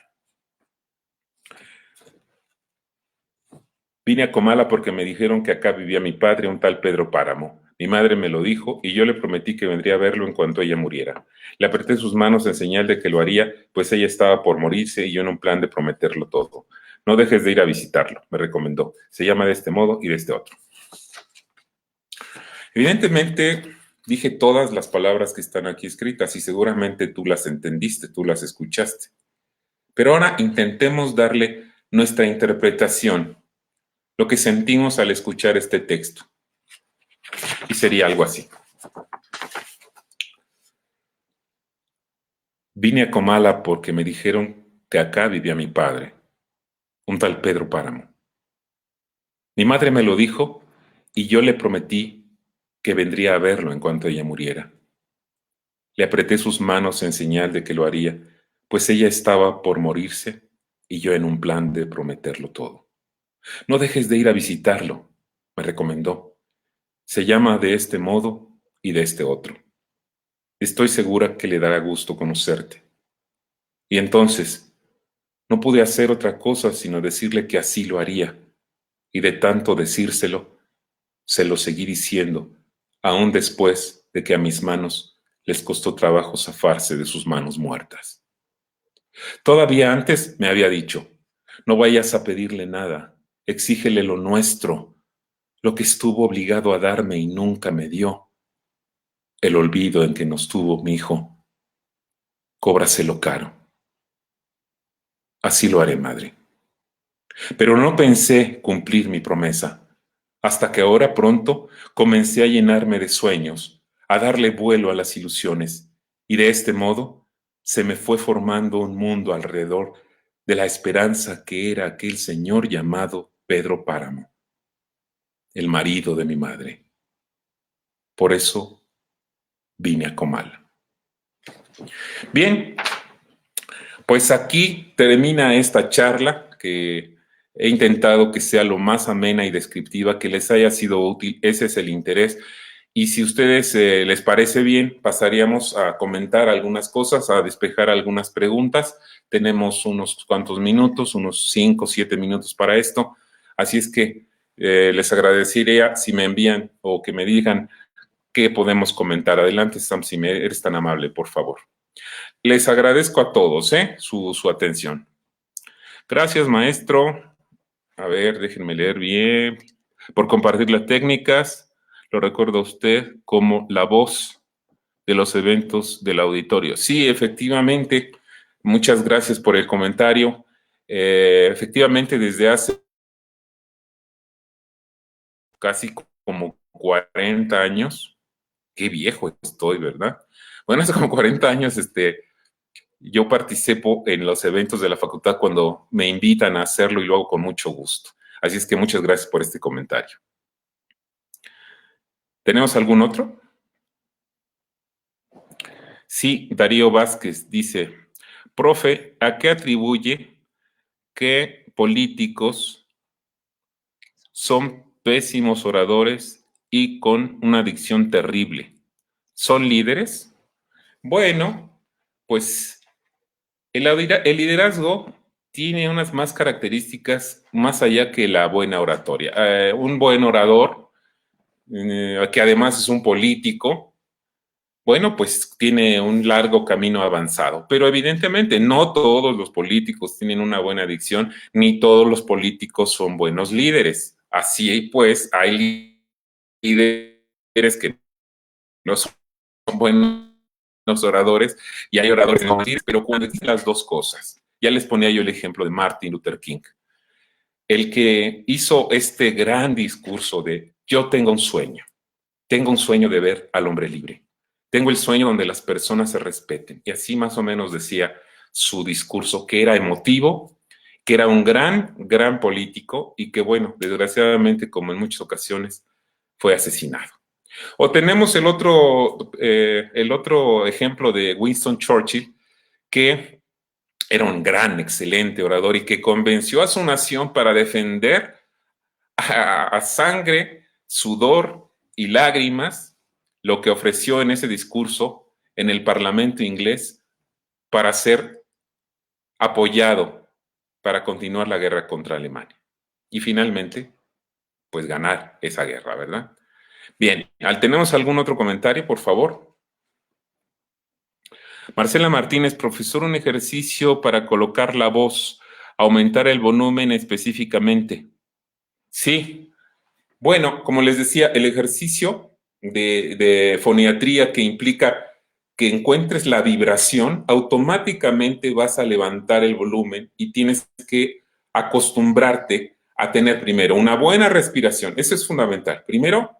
Vine a Comala porque me dijeron que acá vivía mi padre, un tal Pedro Páramo. Mi madre me lo dijo y yo le prometí que vendría a verlo en cuanto ella muriera. Le apreté sus manos en señal de que lo haría, pues ella estaba por morirse y yo en un plan de prometerlo todo. No dejes de ir a visitarlo, me recomendó. Se llama de este modo y de este otro. Evidentemente, dije todas las palabras que están aquí escritas y seguramente tú las entendiste, tú las escuchaste. Pero ahora intentemos darle nuestra interpretación, lo que sentimos al escuchar este texto. Y sería algo así. Vine a Comala porque me dijeron que acá vivía mi padre, un tal Pedro Páramo. Mi madre me lo dijo y yo le prometí que vendría a verlo en cuanto ella muriera. Le apreté sus manos en señal de que lo haría, pues ella estaba por morirse y yo en un plan de prometerlo todo. No dejes de ir a visitarlo, me recomendó. Se llama de este modo y de este otro. Estoy segura que le dará gusto conocerte. Y entonces, no pude hacer otra cosa sino decirle que así lo haría, y de tanto decírselo, se lo seguí diciendo, aún después de que a mis manos les costó trabajo zafarse de sus manos muertas. Todavía antes me había dicho, no vayas a pedirle nada, exígele lo nuestro, lo que estuvo obligado a darme y nunca me dio. El olvido en que nos tuvo mi hijo, cóbraselo caro. Así lo haré, madre. Pero no pensé cumplir mi promesa, hasta que ahora pronto comencé a llenarme de sueños, a darle vuelo a las ilusiones, y de este modo se me fue formando un mundo alrededor de la esperanza que era aquel señor llamado Pedro Páramo, el marido de mi madre. Por eso vine a Comala. Bien, pues aquí termina esta charla que he intentado que sea lo más amena y descriptiva, que les haya sido útil. Ese es el interés. Y si a ustedes les parece bien, pasaríamos a comentar algunas cosas, a despejar algunas preguntas. Tenemos unos cuantos minutos, unos 5 o 7 minutos para esto. Así es que les agradecería si me envían o que me digan qué podemos comentar. Adelante, Sam, si me eres tan amable, por favor. Les agradezco a todos su atención. Gracias, maestro. A ver, déjenme leer bien. Por compartir las técnicas, lo recuerdo a usted como la voz de los eventos del auditorio. Sí, efectivamente, muchas gracias por el comentario. Efectivamente, desde hace casi como 40 años, qué viejo estoy, ¿verdad? Bueno, hace como 40 años, yo participo en los eventos de la facultad cuando me invitan a hacerlo y lo hago con mucho gusto. Así es que muchas gracias por este comentario. ¿Tenemos algún otro? Sí, Darío Vázquez dice, profe, ¿a qué atribuye que políticos son pésimos oradores y con una dicción terrible? ¿Son líderes? Bueno, pues el liderazgo tiene unas más características más allá que la buena oratoria. Un buen orador, que además es un político, bueno, pues tiene un largo camino avanzado, pero evidentemente no todos los políticos tienen una buena dicción, ni todos los políticos son buenos líderes. Así pues, hay líderes que no son buenos oradores y hay oradores que no son líderes, pero cuando dicen las dos cosas, ya les ponía yo el ejemplo de Martin Luther King, el que hizo este gran discurso de yo tengo un sueño de ver al hombre libre. Tengo el sueño donde las personas se respeten. Y así más o menos decía su discurso, que era emotivo, que era un gran político y que, bueno, desgraciadamente, como en muchas ocasiones, fue asesinado. O tenemos el otro ejemplo de Winston Churchill, que era un excelente orador y que convenció a su nación para defender a sangre, sudor y lágrimas lo que ofreció en ese discurso en el Parlamento inglés para ser apoyado para continuar la guerra contra Alemania. Y finalmente, pues ganar esa guerra, ¿verdad? Bien, ¿tenemos algún otro comentario, por favor? Marcela Martínez, profesor, un ejercicio para colocar la voz, aumentar el volumen específicamente. Sí, bueno, como les decía, el ejercicio de foniatría que implica que encuentres la vibración, automáticamente vas a levantar el volumen y tienes que acostumbrarte a tener primero una buena respiración. Eso es fundamental. Primero,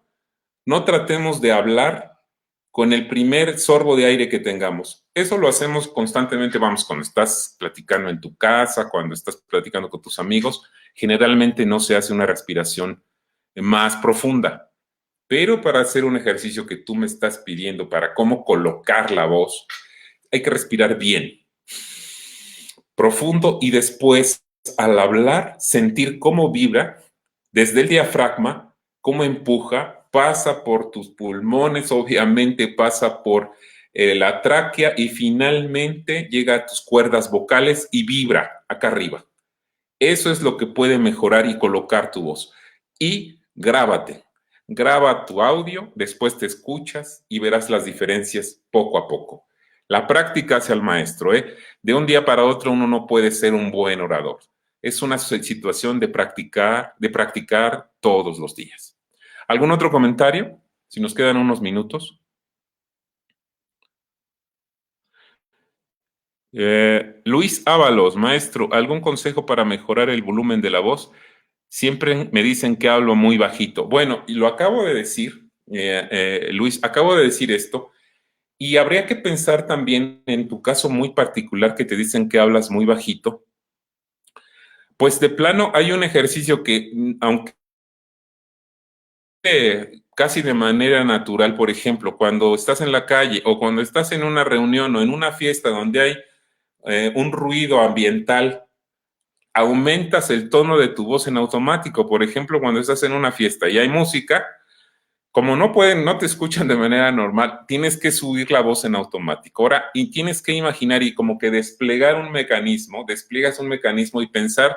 no tratemos de hablar con el primer sorbo de aire que tengamos. Eso lo hacemos constantemente, vamos, cuando estás platicando en tu casa, cuando estás platicando con tus amigos, generalmente no se hace una respiración más profunda. Pero para hacer un ejercicio que tú me estás pidiendo, para cómo colocar la voz, hay que respirar bien, profundo y después, al hablar, sentir cómo vibra desde el diafragma, cómo empuja, pasa por tus pulmones, obviamente pasa por la tráquea y finalmente llega a tus cuerdas vocales y vibra acá arriba. Eso es lo que puede mejorar y colocar tu voz. Y grábate. Graba tu audio, después te escuchas y verás las diferencias poco a poco. La práctica hace al maestro, ¿eh? De un día para otro uno no puede ser un buen orador. Es una situación de practicar todos los días. ¿Algún otro comentario? Si nos quedan unos minutos. Luis Ábalos, maestro, ¿algún consejo para mejorar el volumen de la voz? Siempre me dicen que hablo muy bajito. Bueno, y lo acabo de decir, Luis, acabo de decir esto, y habría que pensar también en tu caso muy particular que te dicen que hablas muy bajito. Pues de plano hay un ejercicio que, aunque casi de manera natural, por ejemplo, cuando estás en la calle o cuando estás en una reunión o en una fiesta donde hay un ruido ambiental, aumentas el tono de tu voz en automático. Por ejemplo, cuando estás en una fiesta y hay música, como no te escuchan de manera normal, tienes que subir la voz en automático. Ahora, y tienes que imaginar y como que despliegas un mecanismo y pensar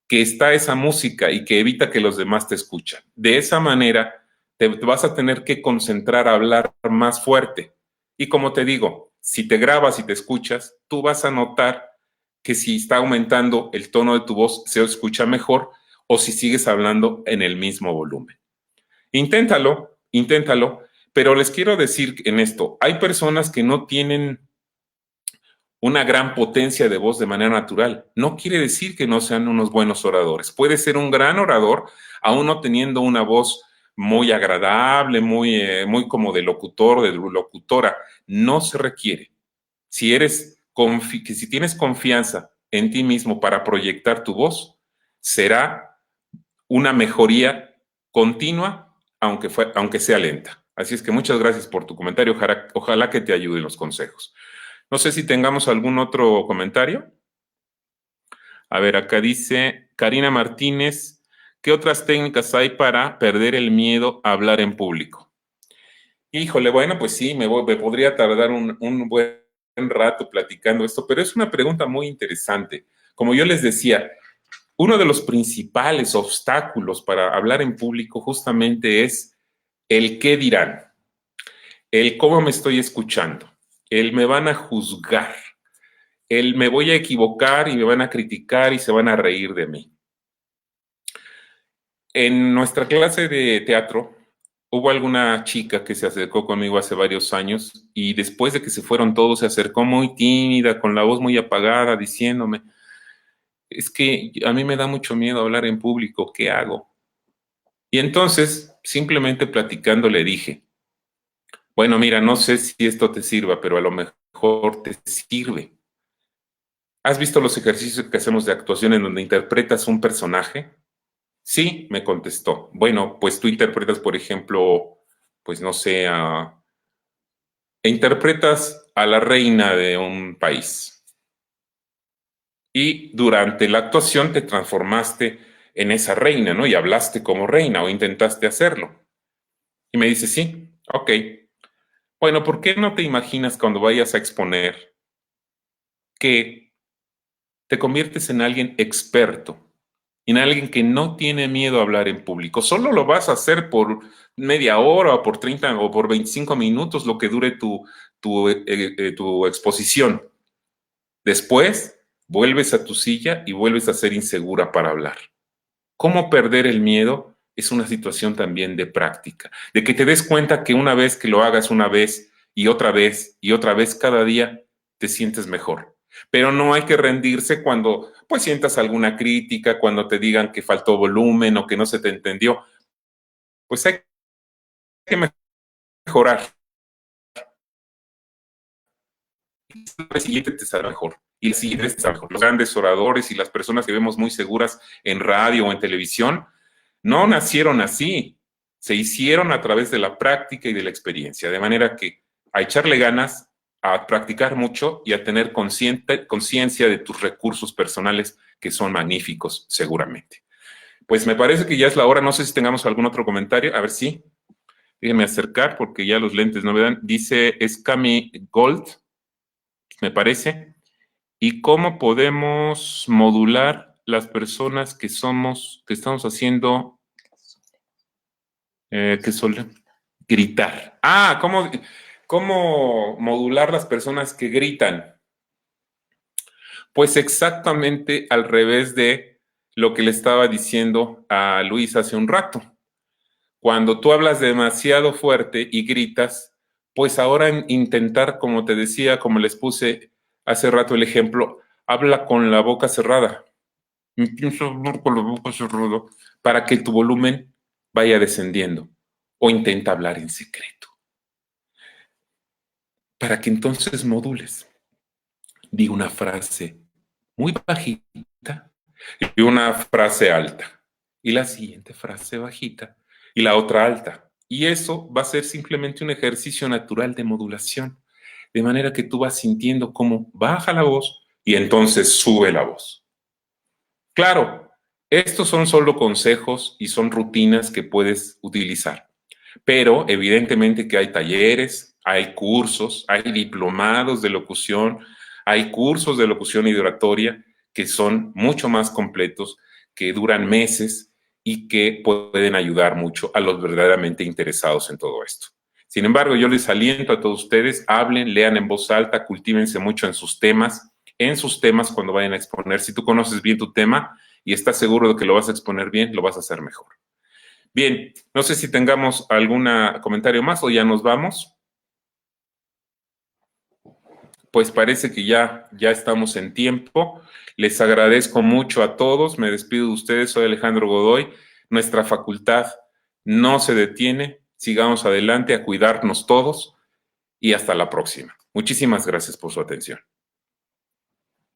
que está esa música y que evita que los demás te escuchen. De esa manera, te vas a tener que concentrar a hablar más fuerte. Y como te digo, si te grabas y te escuchas, tú vas a notar que si está aumentando el tono de tu voz, se escucha mejor o si sigues hablando en el mismo volumen. Inténtalo, pero les quiero decir en esto, hay personas que no tienen una gran potencia de voz de manera natural. No quiere decir que no sean unos buenos oradores. Puede ser un gran orador, aún no teniendo una voz muy agradable, muy como de locutor, de locutora. No se requiere. Si tienes confianza en ti mismo para proyectar tu voz, será una mejoría continua, aunque sea lenta. Así es que muchas gracias por tu comentario. Ojalá que te ayuden los consejos. No sé si tengamos algún otro comentario. A ver, acá dice Karina Martínez, ¿qué otras técnicas hay para perder el miedo a hablar en público? Híjole, bueno, pues sí, me podría tardar un buen rato platicando esto, pero es una pregunta muy interesante. Como yo les decía, uno de los principales obstáculos para hablar en público justamente es el qué dirán, el cómo me estoy escuchando, el me van a juzgar, el me voy a equivocar y me van a criticar y se van a reír de mí. En nuestra clase de teatro hubo alguna chica que se acercó conmigo hace varios años y después de que se fueron todos se acercó muy tímida, con la voz muy apagada, diciéndome, es que a mí me da mucho miedo hablar en público, ¿qué hago? Y entonces, simplemente platicando, le dije, bueno, mira, no sé si esto te sirva, pero a lo mejor te sirve. ¿Has visto los ejercicios que hacemos de actuación en donde interpretas un personaje? Sí, me contestó. Bueno, pues tú interpretas, por ejemplo, pues no sé, interpretas a la reina de un país. Y durante la actuación te transformaste en esa reina, ¿no? Y hablaste como reina o intentaste hacerlo. Y me dice, sí, ok. Bueno, ¿por qué no te imaginas cuando vayas a exponer que te conviertes en alguien experto, en alguien que no tiene miedo a hablar en público? Solo lo vas a hacer por media hora o por 30 o por 25 minutos, lo que dure tu exposición. Después, vuelves a tu silla y vuelves a ser insegura para hablar. ¿Cómo perder el miedo? Es una situación también de práctica, de que te des cuenta que una vez que lo hagas una vez y otra vez cada día, te sientes mejor. Pero no hay que rendirse cuando pues sientas alguna crítica, cuando te digan que faltó volumen o que no se te entendió. Pues hay que mejorar. El siguiente te saldrá mejor. Y el siguiente te saldrá mejor. Los grandes oradores y las personas que vemos muy seguras en radio o en televisión no nacieron así, se hicieron a través de la práctica y de la experiencia, de manera que a echarle ganas, a practicar mucho y a tener conciencia de tus recursos personales que son magníficos seguramente. Pues me parece que ya es la hora, no sé si tengamos algún otro comentario, a ver si, déjenme acercar porque ya los lentes no me dan, dice Scami Gold, me parece, y cómo podemos modular las personas que estamos haciendo que suele gritar. ¿Cómo modular las personas que gritan? Pues exactamente al revés de lo que le estaba diciendo a Luis hace un rato. Cuando tú hablas demasiado fuerte y gritas, pues ahora intentar, como te decía, como les puse hace rato el ejemplo, habla con la boca cerrada. Empieza a hablar con la boca cerrada para que tu volumen vaya descendiendo o intenta hablar en secreto, para que entonces modules. Di una frase muy bajita y una frase alta, y la siguiente frase bajita y la otra alta. Y eso va a ser simplemente un ejercicio natural de modulación, de manera que tú vas sintiendo cómo baja la voz y entonces sube la voz. Claro, estos son solo consejos y son rutinas que puedes utilizar. Pero evidentemente que hay talleres, hay cursos, hay diplomados de locución, hay cursos de locución y de oratoria que son mucho más completos, que duran meses y que pueden ayudar mucho a los verdaderamente interesados en todo esto. Sin embargo, yo les aliento a todos ustedes, hablen, lean en voz alta, cultívense mucho en sus temas cuando vayan a exponer. Si tú conoces bien tu tema y estás seguro de que lo vas a exponer bien, lo vas a hacer mejor. Bien, no sé si tengamos algún comentario más o ya nos vamos. Pues parece que ya estamos en tiempo. Les agradezco mucho a todos. Me despido de ustedes. Soy Alejandro Godoy. Nuestra facultad no se detiene. Sigamos adelante a cuidarnos todos y hasta la próxima. Muchísimas gracias por su atención.